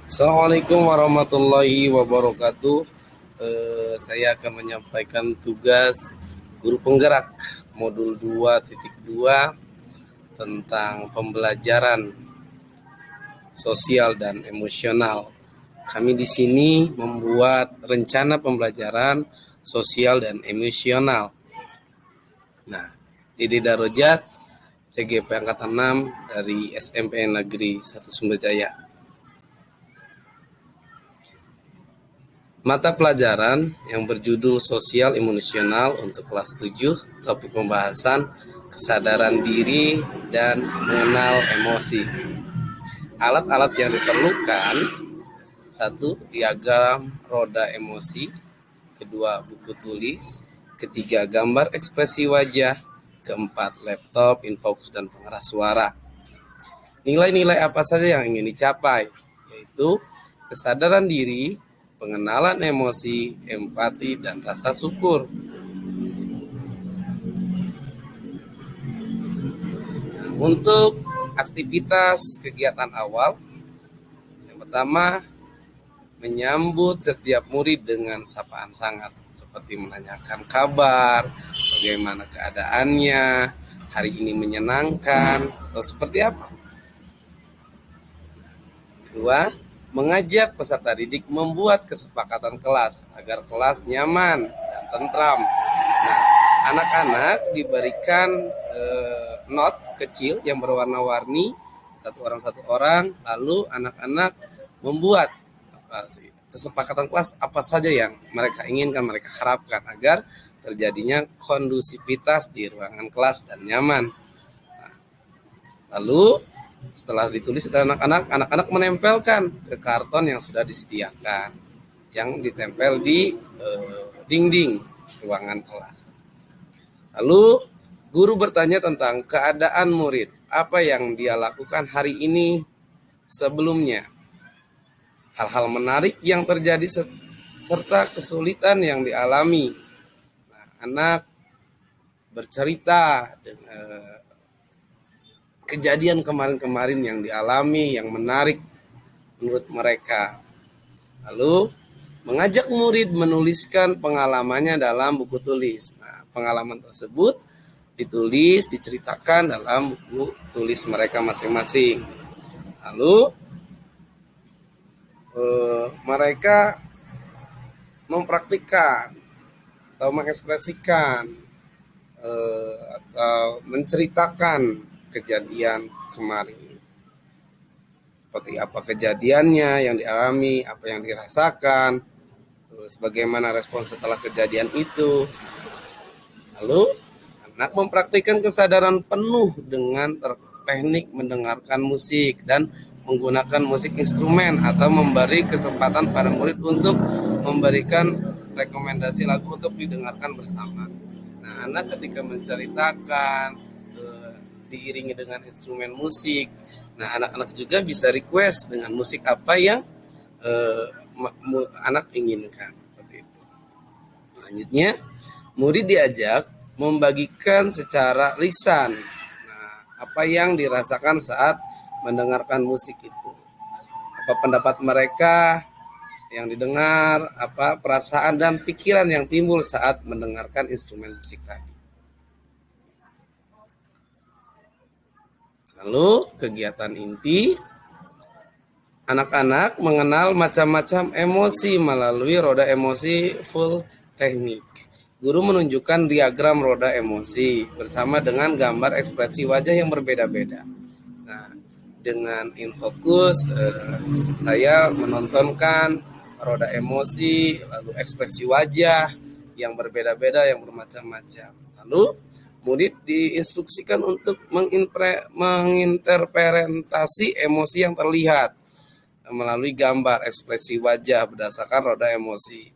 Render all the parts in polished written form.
Assalamualaikum warahmatullahi wabarakatuh. Saya akan menyampaikan tugas guru penggerak modul 2.2 tentang pembelajaran sosial dan emosional. Kami di sini membuat rencana pembelajaran sosial dan emosional. Nah, Dede Darojat, CGP Angkatan 6 dari SMP Negeri 1 Sumberjaya. Mata pelajaran yang berjudul Sosial Emosional untuk kelas 7, topik pembahasan kesadaran diri dan mengenal emosi. Alat-alat yang diperlukan: 1. Diagram roda emosi. 2. Buku tulis. 3. Gambar ekspresi wajah. 4. Laptop, infocus, dan pengeras suara. Nilai-nilai apa saja yang ingin dicapai? Yaitu kesadaran diri, pengenalan emosi, empati, dan rasa syukur. Untuk aktivitas kegiatan awal, yang pertama, menyambut setiap murid dengan sapaan hangat, seperti menanyakan kabar, bagaimana keadaannya, hari ini menyenangkan, atau seperti apa. Kedua, mengajak peserta didik membuat kesepakatan kelas agar kelas nyaman dan tentram. Nah, anak-anak diberikan not kecil yang berwarna-warni, satu orang, lalu anak-anak membuat kesepakatan kelas apa saja yang mereka inginkan, mereka harapkan agar terjadinya kondusivitas di ruangan kelas dan nyaman. Nah, lalu setelah ditulis anak-anak menempelkan ke karton yang sudah disediakan, yang ditempel di dinding ruangan kelas. Lalu guru bertanya tentang keadaan murid, apa yang dia lakukan hari ini sebelumnya, hal-hal menarik yang terjadi serta kesulitan yang dialami. Nah, anak bercerita dengan kejadian kemarin-kemarin yang dialami, yang menarik menurut mereka. Lalu mengajak murid menuliskan pengalamannya dalam buku tulis. Nah, pengalaman tersebut ditulis, diceritakan dalam buku tulis mereka masing-masing. Lalu mereka mempraktikkan atau mengekspresikan atau menceritakan kejadian kemarin, seperti apa kejadiannya yang dialami, apa yang dirasakan, terus bagaimana respon setelah kejadian itu. Lalu anak mempraktikkan kesadaran penuh dengan teknik mendengarkan musik dan menggunakan musik instrumen, atau memberi kesempatan pada murid untuk memberikan rekomendasi lagu untuk didengarkan bersama. Nah, anak ketika menceritakan diiringi dengan instrumen musik, nah anak-anak juga bisa request dengan musik apa yang anak inginkan, seperti itu. Selanjutnya, murid diajak membagikan secara lisan, nah, apa yang dirasakan saat mendengarkan musik itu, apa pendapat mereka yang didengar, apa perasaan dan pikiran yang timbul saat mendengarkan instrumen musik tadi. Lalu kegiatan inti, anak-anak mengenal macam-macam emosi melalui roda emosi full teknik. Guru menunjukkan diagram roda emosi bersama dengan gambar ekspresi wajah yang berbeda-beda. Nah, dengan infokus saya menontonkan roda emosi, lalu ekspresi wajah yang berbeda-beda, yang bermacam-macam. Lalu murid diinstruksikan untuk menginterpretasi emosi yang terlihat melalui gambar ekspresi wajah berdasarkan roda emosi.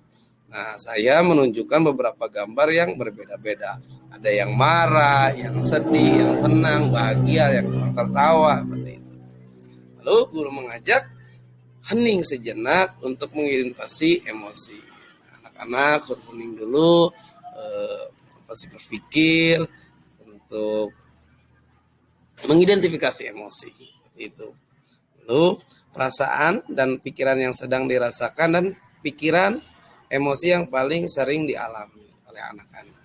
Nah, saya menunjukkan beberapa gambar yang berbeda-beda. Ada yang marah, yang sedih, yang senang, bahagia, yang tertawa, seperti itu. Lalu guru mengajak hening sejenak untuk mengidentifikasi emosi. Anak-anak harus hening dulu, pasti berpikir untuk mengidentifikasi emosi, seperti itu. Lalu perasaan dan pikiran yang sedang dirasakan dan pikiran emosi yang paling sering dialami oleh anak-anak.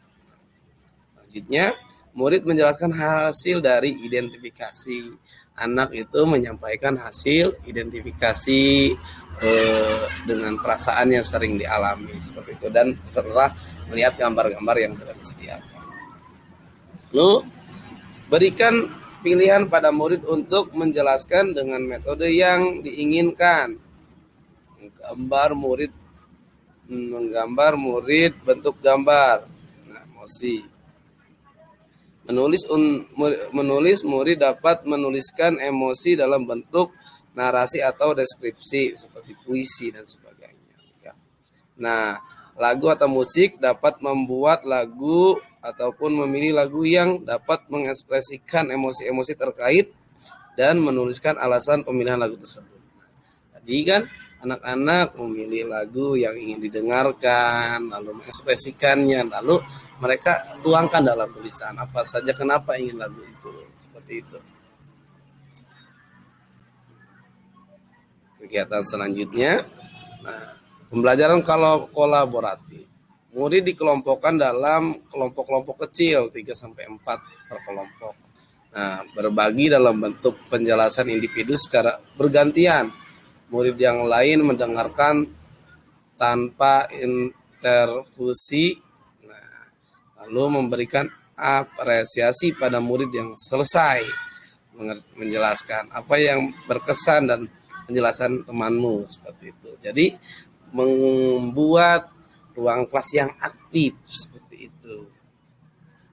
Selanjutnya, murid menjelaskan hasil dari identifikasi. Anak itu menyampaikan hasil identifikasi dengan perasaan yang sering dialami seperti itu, dan setelah melihat gambar-gambar yang sudah disediakan. Lalu berikan pilihan pada murid untuk menjelaskan dengan metode yang diinginkan. Menggambar murid bentuk gambar. Nah, emosi. Menulis murid dapat menuliskan emosi dalam bentuk narasi atau deskripsi seperti puisi dan sebagainya. Nah, lagu atau musik dapat membuat lagu ataupun memilih lagu yang dapat mengekspresikan emosi-emosi terkait dan menuliskan alasan pemilihan lagu tersebut. Tadi kan anak-anak memilih lagu yang ingin didengarkan, lalu mengekspresikannya, lalu mereka tuangkan dalam tulisan apa saja kenapa ingin lagu itu, seperti itu. Kegiatan selanjutnya, nah, pembelajaran kalau kolaboratif. Murid dikelompokkan dalam kelompok-kelompok kecil 3-4 per kelompok. Nah, berbagi dalam bentuk penjelasan individu secara bergantian. Murid yang lain mendengarkan tanpa intervensi, lalu memberikan apresiasi pada murid yang selesai menjelaskan apa yang berkesan dan penjelasan temanmu, seperti itu. Jadi membuat ruang kelas yang aktif seperti itu.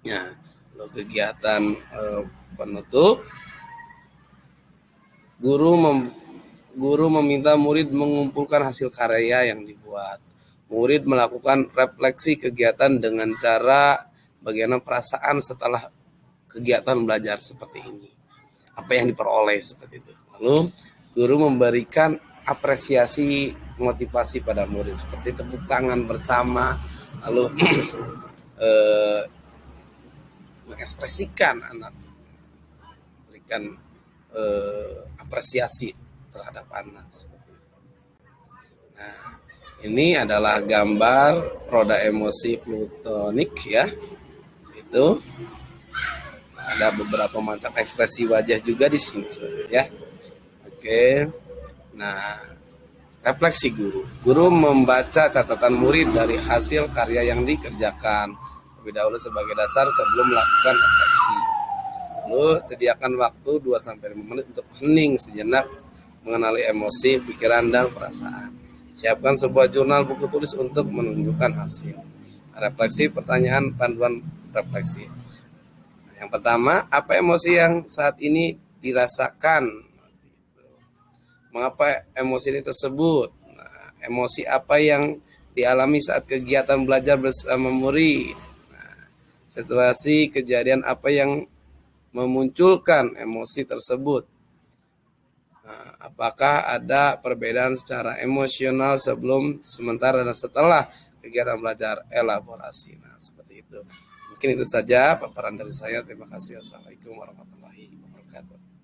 Ya, lalu kegiatan penutup, guru meminta murid mengumpulkan hasil karya yang dibuat. Murid melakukan refleksi kegiatan dengan cara bagaimana perasaan setelah kegiatan belajar seperti ini. Apa yang diperoleh seperti itu. Lalu guru memberikan apresiasi motivasi pada murid seperti tepuk tangan bersama, lalu mengekspresikan anak, berikan apresiasi terhadap anak seperti itu. Nah, ini adalah gambar roda emosi plutonik ya. Itu ada beberapa macam ekspresi wajah juga di sini ya. Oke. Nah, refleksi guru. Guru membaca catatan murid dari hasil karya yang dikerjakan lebih dahulu sebagai dasar sebelum melakukan refleksi. Lalu sediakan waktu 2-5 menit untuk hening sejenak mengenali emosi, pikiran, dan perasaan. Siapkan sebuah jurnal buku tulis untuk menunjukkan hasil. Refleksi, pertanyaan, panduan refleksi. Yang pertama, apa emosi yang saat ini dirasakan? Mengapa emosi ini tersebut? Nah, emosi apa yang dialami saat kegiatan belajar bersama murid? Nah, situasi kejadian apa yang memunculkan emosi tersebut? Nah, apakah ada perbedaan secara emosional sebelum, sementara, dan setelah kegiatan belajar? Elaborasi. Nah, seperti itu. Mungkin itu saja paparan dari saya. Terima kasih. Assalamualaikum warahmatullahi wabarakatuh.